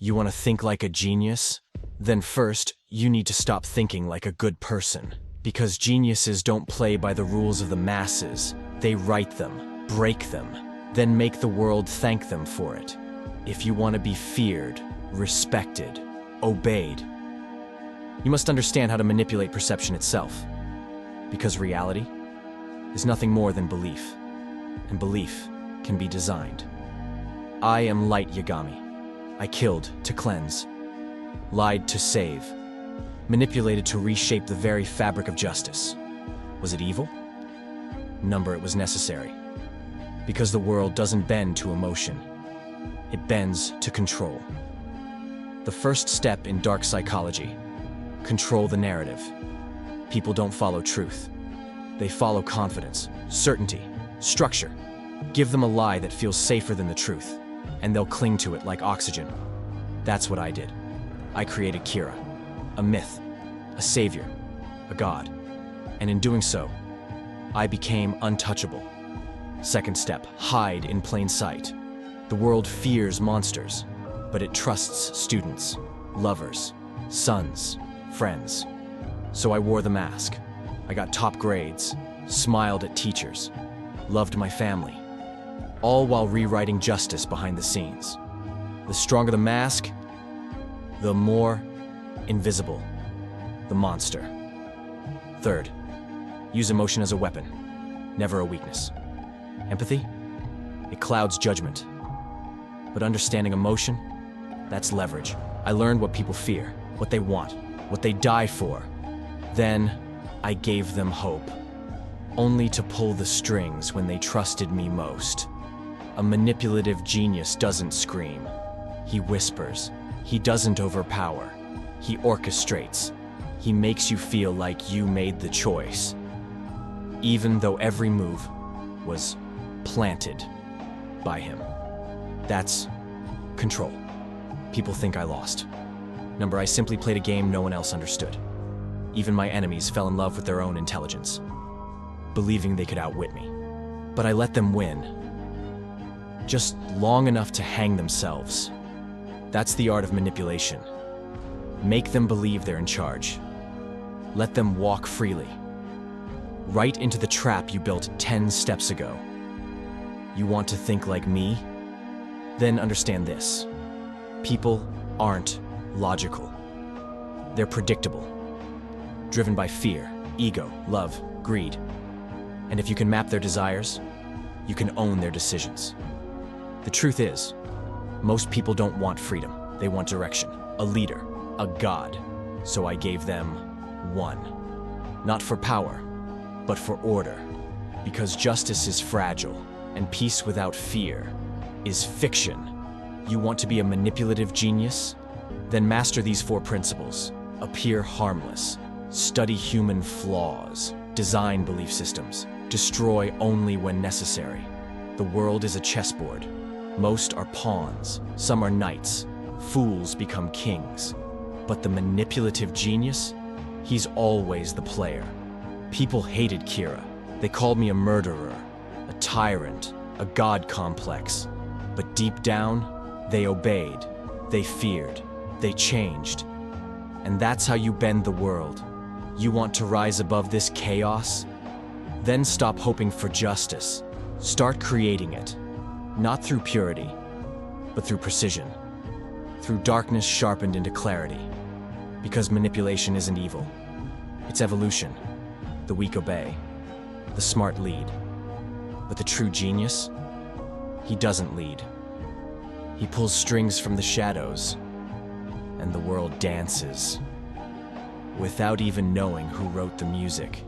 You want to think like a genius? Then first, you need to stop thinking like a good person. Because geniuses don't play by the rules of the masses. They write them, break them, then make the world thank them for it. If you want to be feared, respected, obeyed, you must understand how to manipulate perception itself. Because reality is nothing more than belief, and belief can be designed. I am Light Yagami. I killed to cleanse, lied to save, manipulated to reshape the very fabric of justice. Was it evil? Number, it was necessary. Because the world doesn't bend to emotion. It bends to control. The first step in dark psychology: control the narrative. People don't follow truth. They follow confidence, certainty, structure. Give them a lie that feels safer than the truth, and they'll cling to it like oxygen. That's what I did. I created Kira, a myth, a savior, a god. And in doing so, I became untouchable. Second step: hide in plain sight. The world fears monsters, but it trusts students, lovers, sons, friends. So I wore the mask. I got top grades, smiled at teachers, loved my family, all while rewriting justice behind the scenes. The stronger the mask, the more invisible the monster. Third, use emotion as a weapon, never a weakness. Empathy? It clouds judgment. But understanding emotion? That's leverage. I learned what people fear, what they want, what they die for. Then, I gave them hope, only to pull the strings when they trusted me most. A manipulative genius doesn't scream. He whispers. He doesn't overpower. He orchestrates. He makes you feel like you made the choice, even though every move was planted by him. That's control. People think I lost. Number, I simply played a game no one else understood. Even my enemies fell in love with their own intelligence, believing they could outwit me. But I let them win, just long enough to hang themselves. That's the art of manipulation. Make them believe they're in charge. Let them walk freely, right into the trap you built 10 steps ago. You want to think like me? Then understand this. People aren't logical. They're predictable, driven by fear, ego, love, greed. And if you can map their desires, you can own their decisions. The truth is, most people don't want freedom. They want direction, a leader, a god. So I gave them one. Not for power, but for order. Because justice is fragile, and peace without fear is fiction. You want to be a manipulative genius? Then master these 4 principles. Appear harmless. Study human flaws. Design belief systems. Destroy only when necessary. The world is a chessboard. Most are pawns. Some are knights. Fools become kings. But the manipulative genius? He's always the player. People hated Kira. They called me a murderer, a tyrant, a god complex. But deep down, they obeyed, they feared, they changed. And that's how you bend the world. You want to rise above this chaos? Then stop hoping for justice. Start creating it. Not through purity, but through precision. Through darkness sharpened into clarity. Because manipulation isn't evil. It's evolution. The weak obey. The smart lead. But the true genius? He doesn't lead. He pulls strings from the shadows, and the world dances, without even knowing who wrote the music.